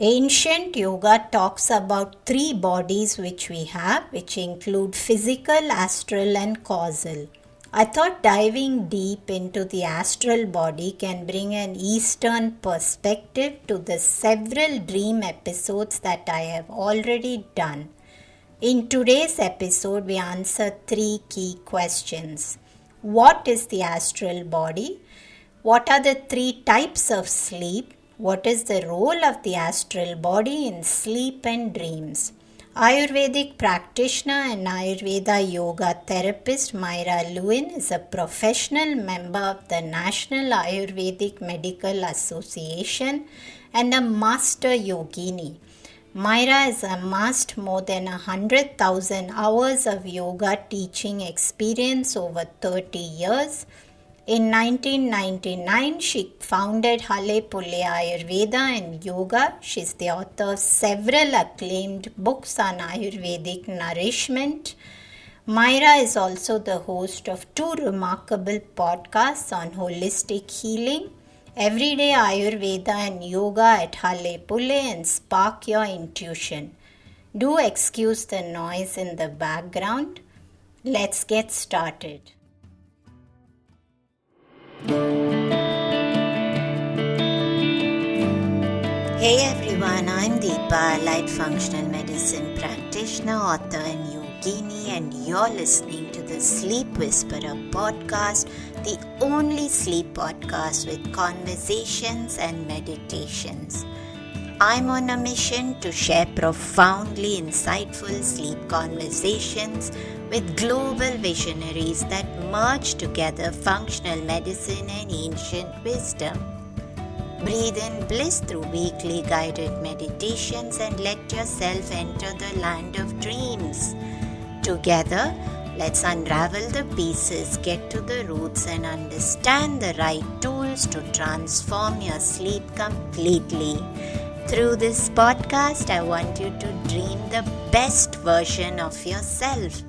Ancient yoga talks about three bodies which we have, which include physical, astral, and causal. I thought diving deep into the astral body can bring an Eastern perspective to the several dream episodes that I have already done. In today's episode, we answer three key questions. What is the astral body? What are the three types of sleep? What is the role of the astral body in sleep and dreams? Ayurvedic Practitioner and Ayurveda Yoga Therapist Myra Lewin is a professional member of the National Ayurvedic Medical Association and a master yogini. Myra has amassed more than 100,000 hours of yoga teaching experience over 30 years. In 1999, she founded Hale Pule Ayurveda and Yoga. She's the author of several acclaimed books on Ayurvedic nourishment. Myra is also the host of two remarkable podcasts on holistic healing, Everyday Ayurveda and Yoga at Hale Pule and Spark Your Intuition. Do excuse the noise in the background. Let's get started. Hey everyone, I'm Deepa, Light Functional Medicine Practitioner, author and yogini, and you're listening to the Sleep Whisperer podcast, the only sleep podcast with conversations and meditations. I'm on a mission to share profoundly insightful sleep conversations with global visionaries that merge together functional medicine and ancient wisdom. Breathe in bliss through weekly guided meditations and let yourself enter the land of dreams. Together, let's unravel the pieces, get to the roots, and understand the right tools to transform your sleep completely. Through this podcast, I want you to dream the best version of yourself.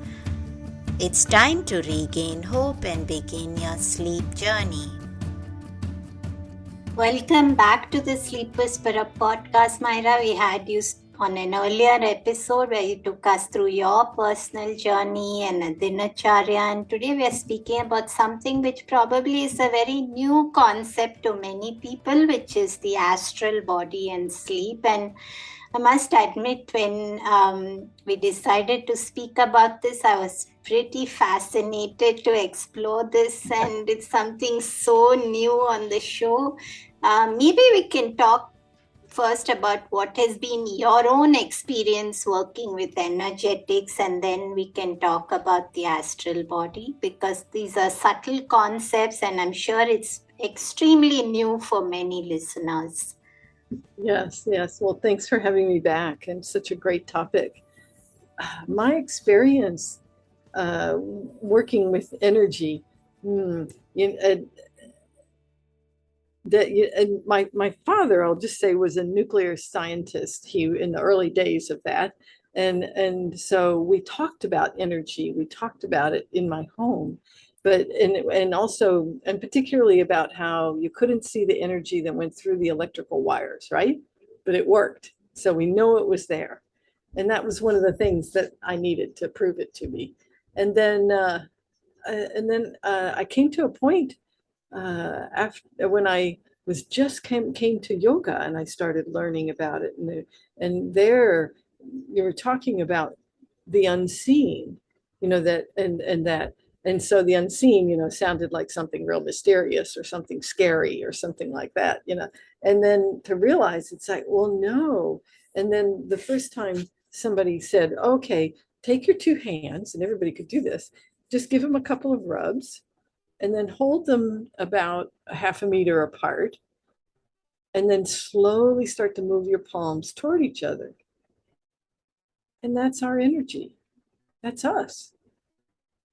It's time to regain hope and begin your sleep journey. Welcome back to the Sleep Whisperer podcast, Myra. We had you on an earlier episode where you took us through your personal journey and a dinacharya. And today we are speaking about something which probably is a very new concept to many people, which is the astral body and sleep. And I must admit, when we decided to speak about this, I was pretty fascinated to explore this, and it's something so new on the show. Maybe we can talk first about what has been your own experience working with energetics, and then we can talk about the astral body, because these are subtle concepts and I'm sure it's extremely new for many listeners. Yes. Well, thanks for having me back, and such a great topic. My experience working with energy, my father, I'll just say, was a nuclear scientist. He in the early days of that, and so we talked about energy. We talked about it in my home, but and also and particularly about how you couldn't see the energy that went through the electrical wires, right? But it worked, so we know it was there, and that was one of the things that I needed to prove it to me. And then I came to a point after when I was just came to yoga, and I started learning about it, and there you were talking about the unseen, and so the unseen, sounded like something real mysterious or something scary or something like that, and then to realize it's like, well, no. And then the first time somebody said, okay, take your two hands, and everybody could do this, just give them a couple of rubs, and then hold them about a half a meter apart, and then slowly start to move your palms toward each other. And that's our energy. That's us.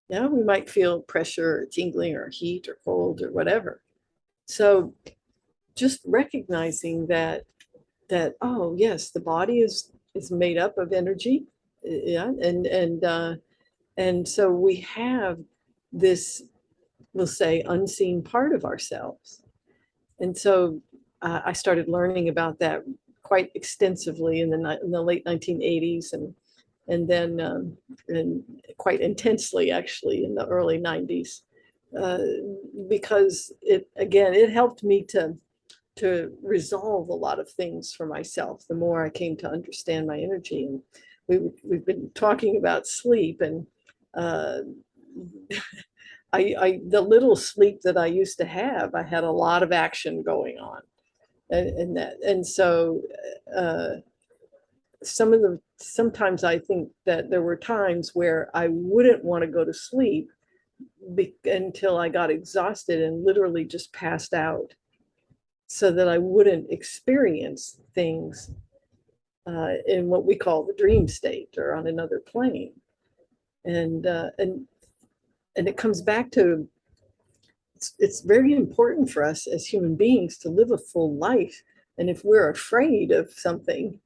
Yeah, we might feel pressure or tingling or heat or cold or whatever. So just recognizing that oh yes, the body is made up of energy. Yeah, and so we have this, we'll say, unseen part of ourselves. And so I started learning about that quite extensively in the late 1980s, and then and quite intensely actually in the early 90s, because it helped me to resolve a lot of things for myself. The more I came to understand my energy, and we've been talking about sleep, and uh, the little sleep that I used to have, I had a lot of action going on, and so sometimes I think that there were times where I wouldn't want to go to sleep until I got exhausted and literally just passed out, so that I wouldn't experience things in what we call the dream state or on another plane. And it comes back to it's very important for us as human beings to live a full life. And if we're afraid of something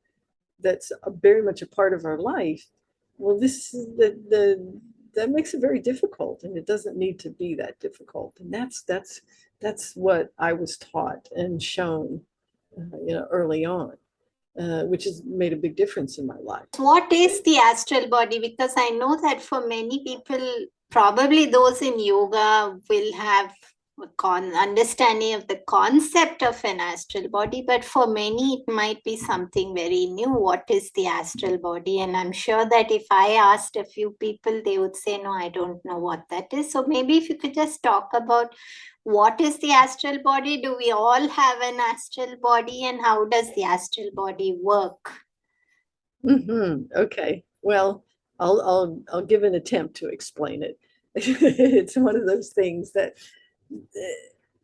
that's very much a part of our life, well, this is that makes it very difficult, and it doesn't need to be that difficult. And that's what I was taught and shown, early on, which has made a big difference in my life. What is the astral body? Because I know that for many people, probably those in yoga will have understanding of the concept of an astral body, but for many it might be something very new. What is the astral body? And I'm sure that if I asked a few people, they would say, no, I don't know what that is. So maybe if you could just talk about what is the astral body? Do we all have an astral body, and how does the astral body work? Okay, well, I'll give an attempt to explain it. It's one of those things that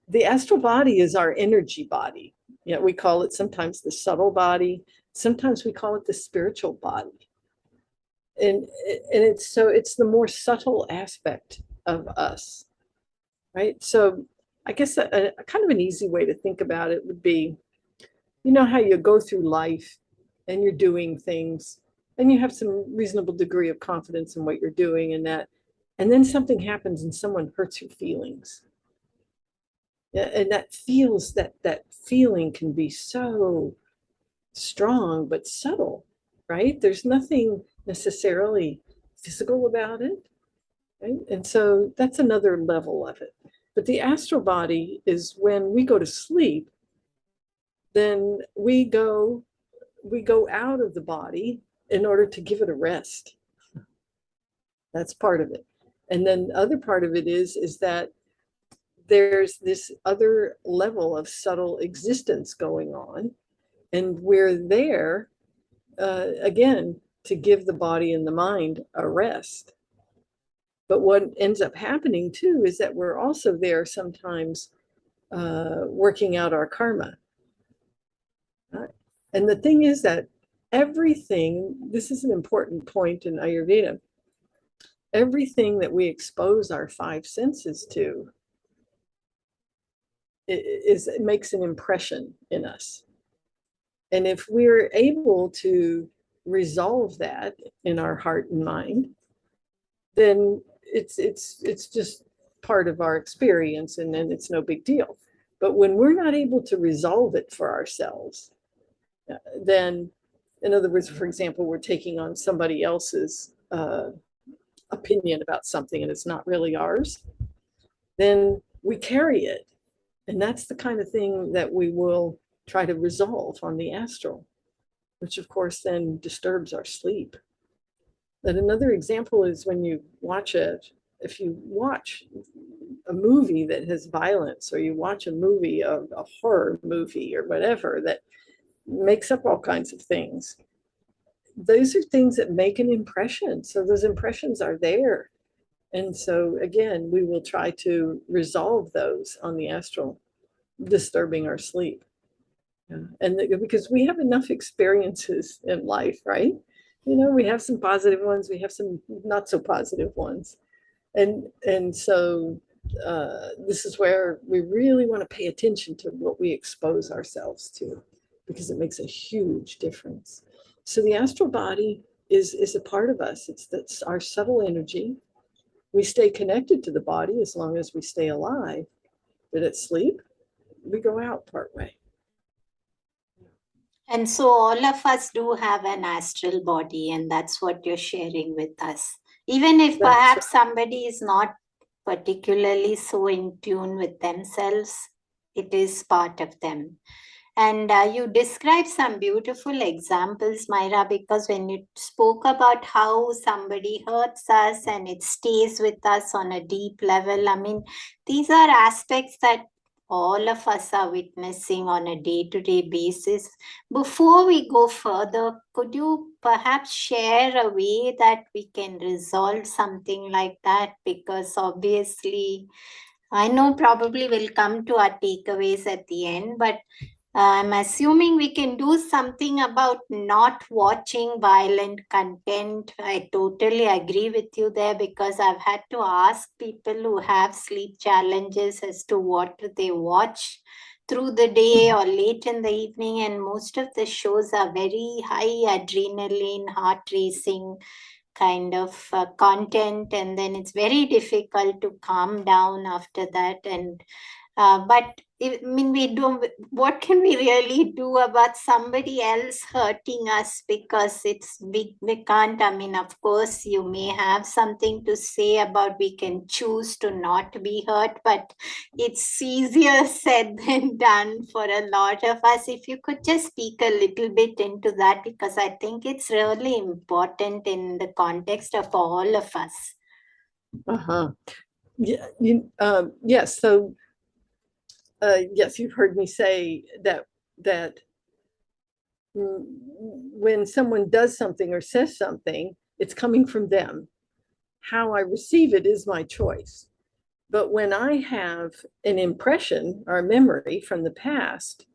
the astral body is our energy body. We call it sometimes the subtle body, sometimes we call it the spiritual body. And it's the more subtle aspect of us, right? So I guess a kind of an easy way to think about it would be, how you go through life and you're doing things and you have some reasonable degree of confidence in what you're doing, and then something happens and someone hurts your feelings. And that feeling can be so strong but subtle, right? There's nothing necessarily physical about it, right? And so that's another level of it. But the astral body is when we go to sleep, then we go out of the body in order to give it a rest. That's part of it. And then the other part of it is that there's this other level of subtle existence going on, and we're there again to give the body and the mind a rest. But what ends up happening too is that we're also there sometimes working out our karma. And the thing is that this is an important point in Ayurveda, everything that we expose our five senses to, it makes an impression in us. And if we're able to resolve that in our heart and mind, then it's just part of our experience, and then it's no big deal. But when we're not able to resolve it for ourselves, then, in other words, for example, we're taking on somebody else's opinion about something and it's not really ours, then we carry it. And that's the kind of thing that we will try to resolve on the astral, which of course then disturbs our sleep. And another example is when if you watch a movie that has violence, or you watch a horror movie or whatever that makes up all kinds of things, those are things that make an impression. So those impressions are there. And so again, we will try to resolve those on the astral, disturbing our sleep. And because we have enough experiences in life, right? We have some positive ones, we have some not so positive ones. And so this is where we really want to pay attention to what we expose ourselves to, because it makes a huge difference. So the astral body is a part of us. That's our subtle energy. We stay connected to the body as long as we stay alive. But at sleep, we go out part way. And so all of us do have an astral body, and that's what you're sharing with us. Even if That's perhaps somebody is not particularly so in tune with themselves, it is part of them. And you described some beautiful examples, Myra, because when you spoke about how somebody hurts us and it stays with us on a deep level, I mean, these are aspects that all of us are witnessing on a day-to-day basis. Before we go further, could you perhaps share a way that we can resolve something like that? Because obviously, I know probably we'll come to our takeaways at the end, but I'm assuming we can do something about not watching violent content. I totally agree with you there because I've had to ask people who have sleep challenges as to what do they watch through the day or late in the evening, and most of the shows are very high adrenaline, heart racing kind of content, and then it's very difficult to calm down after that. And but I mean, we don't. What can we really do about somebody else hurting us? Because we can't. I mean, of course, you may have something to say about we can choose to not be hurt, but it's easier said than done for a lot of us. If you could just speak a little bit into that, because I think it's really important in the context of all of us. uh-huh. Yeah, yes. So yes, you've heard me say that when someone does something or says something, it's coming from them. How I receive it is my choice. But when I have an impression or a memory from the past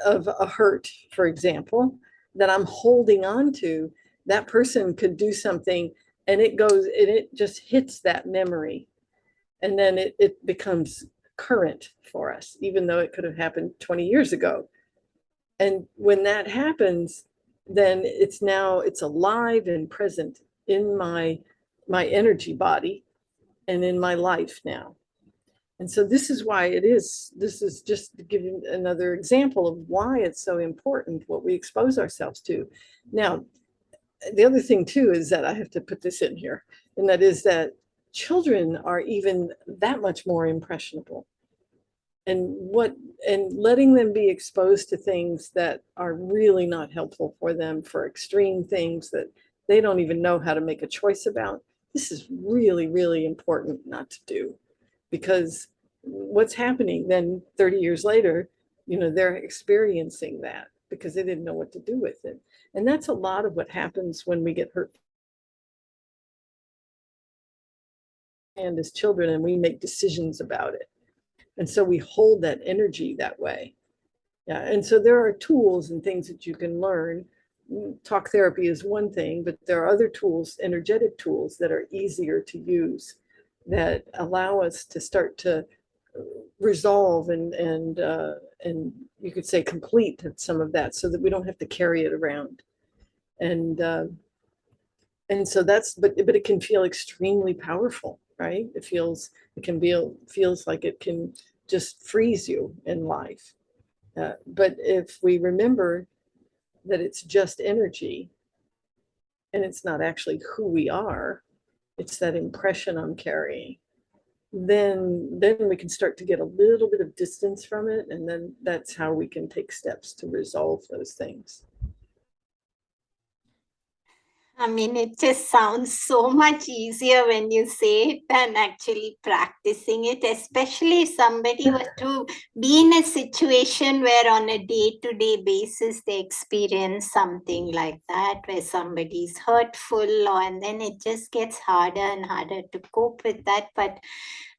of a hurt, for example, that I'm holding on to, that person could do something and it just hits that memory. And then it becomes current for us, even though it could have happened 20 years ago. And when that happens, then it's alive and present in my energy body and in my life now. And so this is why this is just to give you another example of why it's so important what we expose ourselves to. Now, the other thing too is that I have to put this in here, and that is that children are even that much more impressionable. And letting them be exposed to things that are really not helpful for them, for extreme things that they don't even know how to make a choice about, this is really, really important not to do. Because what's happening then 30 years later, they're experiencing that because they didn't know what to do with it. And that's a lot of what happens when we get hurt and as children, and we make decisions about it. And so we hold that energy that way. Yeah. And so there are tools and things that you can learn. Talk therapy is one thing, but there are other tools, energetic tools that are easier to use that allow us to start to resolve and you could say complete some of that so that we don't have to carry it around. And and so but it can feel extremely powerful, right? Feels like it can just freeze you in life. But if we remember that it's just energy and it's not actually who we are, it's that impression I'm carrying, then we can start to get a little bit of distance from it, and then that's how we can take steps to resolve those things. I mean, it just sounds so much easier when you say it than actually practicing it, especially if somebody were to be in a situation where on a day-to-day basis they experience something like that, where somebody's hurtful, and then it just gets harder and harder to cope with that. But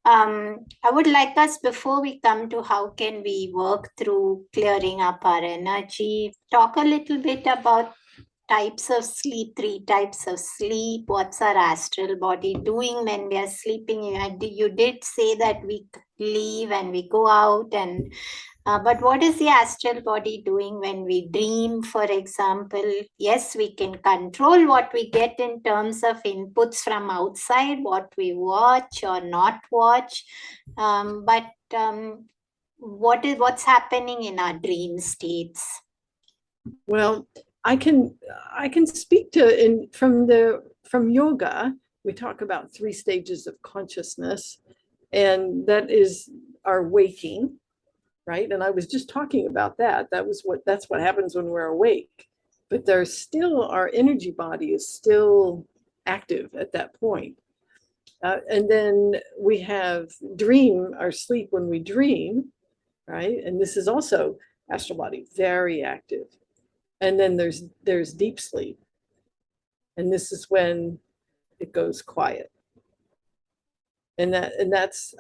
I would like us, before we come to how can we work through clearing up our energy, talk a little bit about types of sleep, three types of sleep. What's our astral body doing when we are sleeping? You did say that we leave and we go out, and but what is the astral body doing when we dream, for example? Yes, we can control what we get in terms of inputs from outside, what we watch or not watch, but what's happening in our dream states? Well, I can speak to from yoga, we talk about three stages of consciousness, and that is our waking, right? And I was just talking about that. That's what happens when we're awake. But there's still our energy body is still active at that point. And then we have dream, our sleep when we dream, right? And this is also astral body, very active. And then there's deep sleep, and this is when it goes quiet. And that's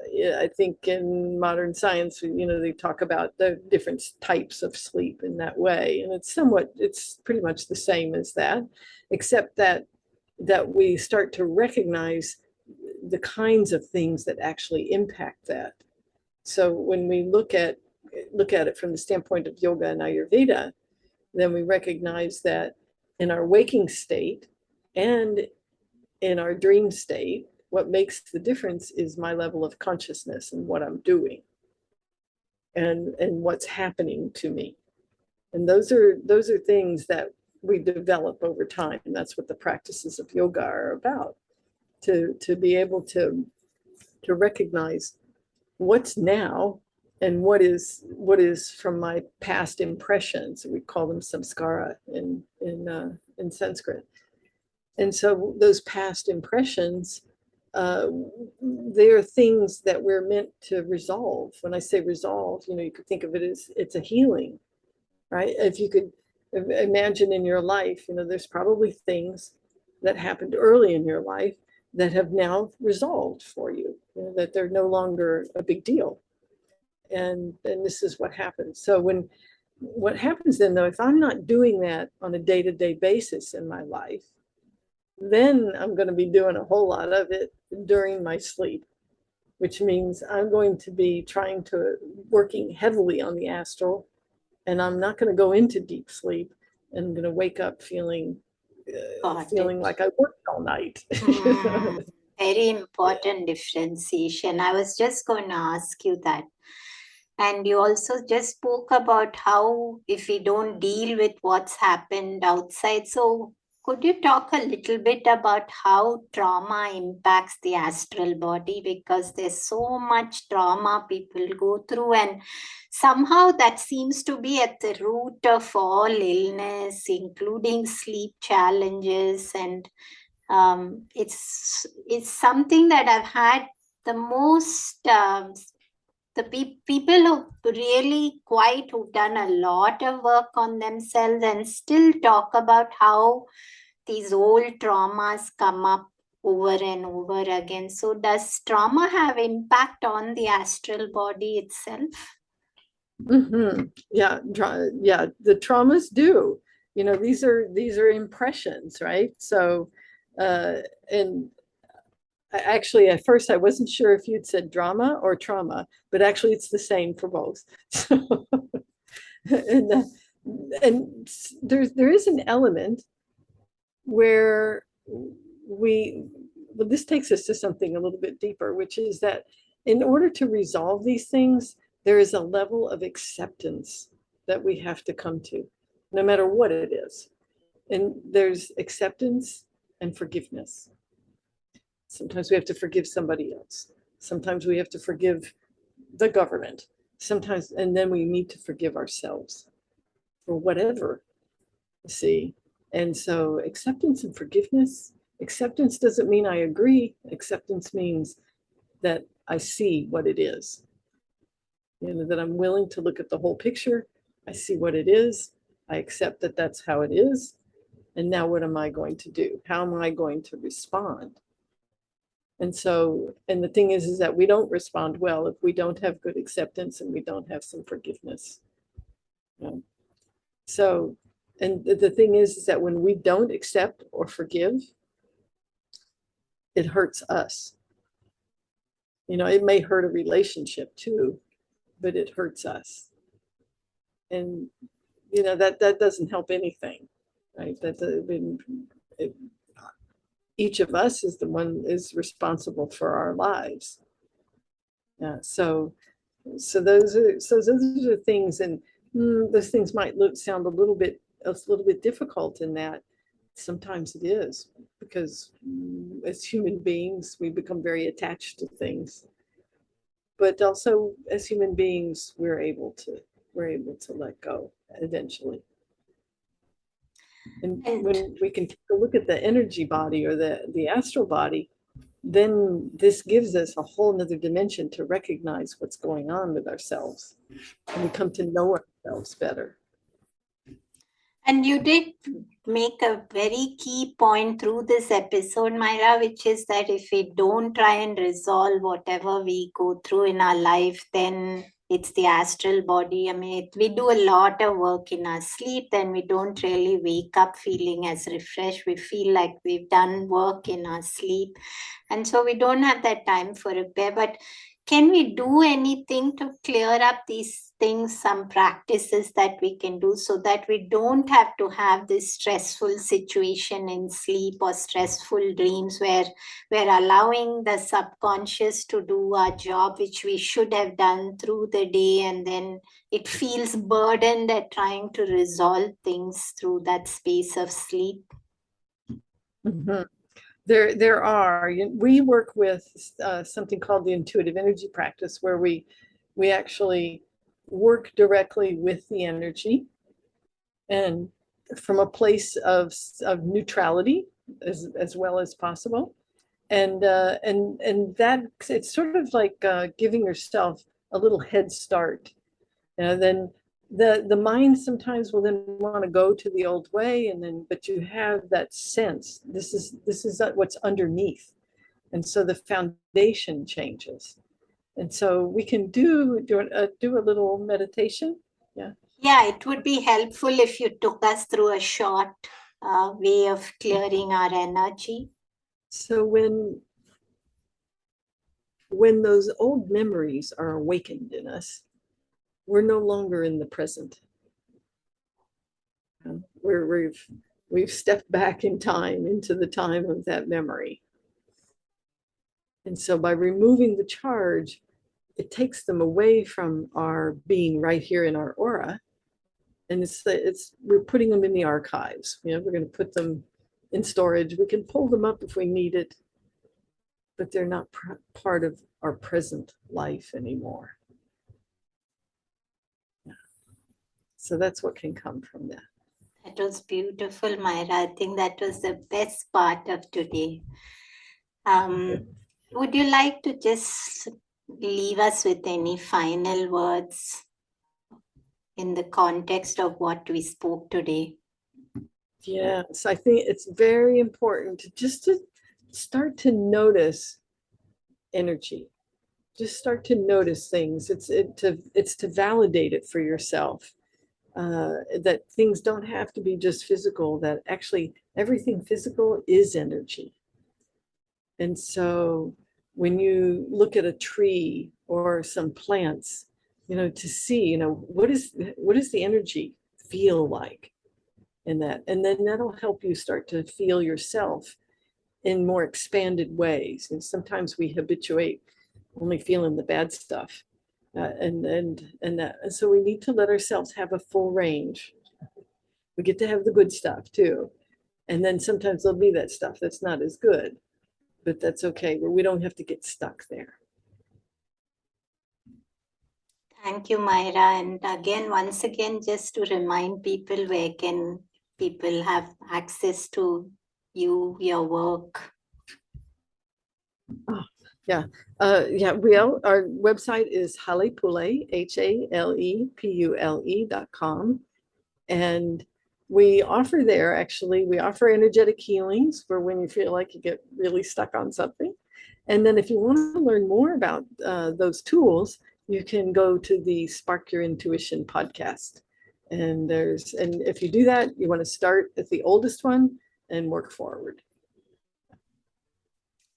yeah, I think in modern science, they talk about the different types of sleep in that way, and it's pretty much the same as that, except that we start to recognize the kinds of things that actually impact that. So when we look at it from the standpoint of yoga and Ayurveda, then we recognize that in our waking state and in our dream state, what makes the difference is my level of consciousness and what I'm doing and what's happening to me. And those are things that we develop over time. And that's what the practices of yoga are about, to be able to recognize what's now and what is from my past impressions. We call them samskara in Sanskrit. And so those past impressions, uh, they are things that we're meant to resolve. When I say resolve, you could think of it as it's a healing, right? If you could imagine in your life, there's probably things that happened early in your life that have now resolved for you, that they're no longer a big deal. And this is what happens. So what happens then, though, if I'm not doing that on a day-to-day basis in my life, then I'm going to be doing a whole lot of it during my sleep, which means I'm going to be working heavily on the astral, and I'm not going to go into deep sleep, and I'm going to wake up feeling like I worked all night. Very important differentiation. I was just going to ask you that. And you also just spoke about how if we don't deal with what's happened outside. So could you talk a little bit about how trauma impacts the astral body? Because there's so much trauma people go through, and somehow that seems to be at the root of all illness, including sleep challenges. And it's something that I've had the most people who really who've done a lot of work on themselves and still talk about how these old traumas come up over and over again. So does trauma have impact on the astral body itself? Mm-hmm. Yeah, yeah, the traumas do. These are impressions, right? So, and actually, at first, I wasn't sure if you'd said drama or trauma, but actually, it's the same for both. So, and and there is an element where this takes us to something a little bit deeper, which is that in order to resolve these things, there is a level of acceptance that we have to come to, no matter what it is. And there's acceptance and forgiveness. Sometimes we have to forgive somebody else. Sometimes we have to forgive the government. Sometimes, and then we need to forgive ourselves for whatever, see. And so acceptance and forgiveness. Acceptance doesn't mean I agree. Acceptance means that I see what it is. That I'm willing to look at the whole picture. I see what it is. I accept that that's how it is. And now what am I going to do? How am I going to respond? And the thing is that we don't respond well if we don't have good acceptance and we don't have some forgiveness. So, and the thing is that when we don't accept or forgive, it hurts us. It may hurt a relationship too, but it hurts us. And, that doesn't help anything, right? Each of us is the one is responsible for our lives. Yeah. So those are things. And those things might sound a little bit difficult in that. Sometimes it is, because as human beings, we become very attached to things. But also as human beings, we're able to let go eventually. And when we can take a look at the energy body or the astral body, then this gives us a whole nother dimension to recognize what's going on with ourselves. And we come to know ourselves better. And you did make a very key point through this episode, Myra, which is that if we don't try and resolve whatever we go through in our life, then it's the astral body. I mean, we do a lot of work in our sleep, then we don't really wake up feeling as refreshed. We feel like we've done work in our sleep. And so we don't have that time for repair. But can we do anything to clear up these things, some practices that we can do so that we don't have to have this stressful situation in sleep or stressful dreams where we're allowing the subconscious to do our job, which we should have done through the day, and then it feels burdened at trying to resolve things through that space of sleep? Mm-hmm. There are. We work with something called the intuitive energy practice, where we actually work directly with the energy, and from a place of neutrality as well as possible, and that it's sort of like giving yourself a little head start. Then the mind sometimes will then want to go to the old way, and then but you have that sense this is what's underneath, and so the foundation changes. And so we can do a little meditation. Yeah, it would be helpful if you took us through a short way of clearing our energy. So when those old memories are awakened in us, we're no longer in the present. We've stepped back in time into the time of that memory. And so by removing the charge, it takes them away from our being right here in our aura. And we're putting them in the archives. We're going to put them in storage. We can pull them up if we need it, but they're not part of our present life anymore. So that's what can come from that. That was beautiful, Myra. I think that was the best part of today. Would you like to just leave us with any final words in the context of what we spoke today? Yes, I think it's very important to start to notice energy. Just start to notice things. It's to validate it for yourself. That things don't have to be just physical, that actually everything physical is energy. And so when you look at a tree or some plants, to see, what does the energy feel like in that? And then that'll help you start to feel yourself in more expanded ways. And sometimes we habituate only feeling the bad stuff. And so we need to let ourselves have a full range. We get to have the good stuff too. And then sometimes there'll be that stuff that's not as good, but that's okay, where we don't have to get stuck there. Thank you, Myra. And again, once again, just to remind people, where can people have access to you, your work? Our website is Hale Pule, HALEPULE.com. And we offer energetic healings for when you feel like you get really stuck on something. And then if you want to learn more about those tools, you can go to the Spark Your Intuition podcast. And if you do that, you want to start at the oldest one and work forward.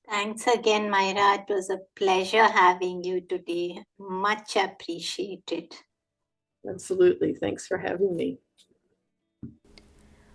Thanks again, Myra. It was a pleasure having you today. Much appreciated. Absolutely. Thanks for having me.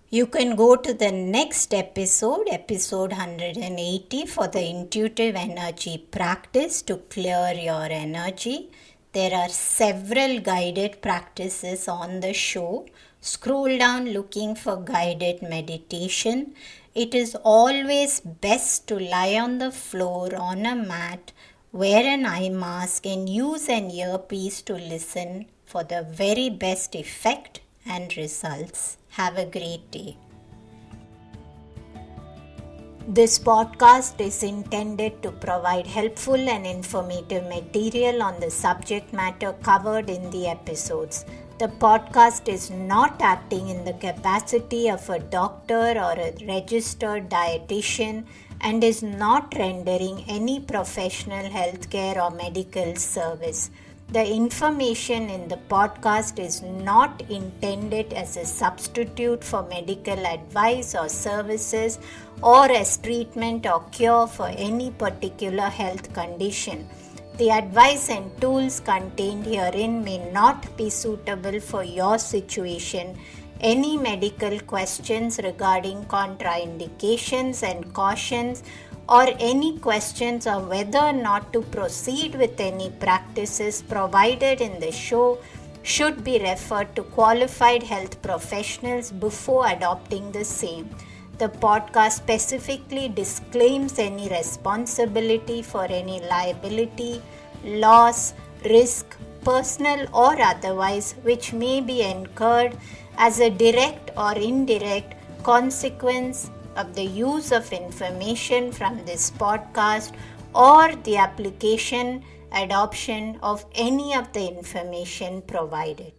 You can go to the next episode 180, for the intuitive energy practice to clear your energy. There are several guided practices on the show. Scroll down looking for guided meditation. It is always best to lie on the floor on a mat, wear an eye mask, and use an earpiece to listen for the very best effect and results. Have a great day. This podcast is intended to provide helpful and informative material on the subject matter covered in the episodes. The podcast is not acting in the capacity of a doctor or a registered dietitian and is not rendering any professional healthcare or medical service. The information in the podcast is not intended as a substitute for medical advice or services or as treatment or cure for any particular health condition. The advice and tools contained herein may not be suitable for your situation. Any medical questions regarding contraindications and cautions or any questions on whether or not to proceed with any practices provided in the show should be referred to qualified health professionals before adopting the same. The podcast specifically disclaims any responsibility for any liability, loss, risk, personal or otherwise, which may be incurred as a direct or indirect consequence of the use of information from this podcast or the application, adoption of any of the information provided.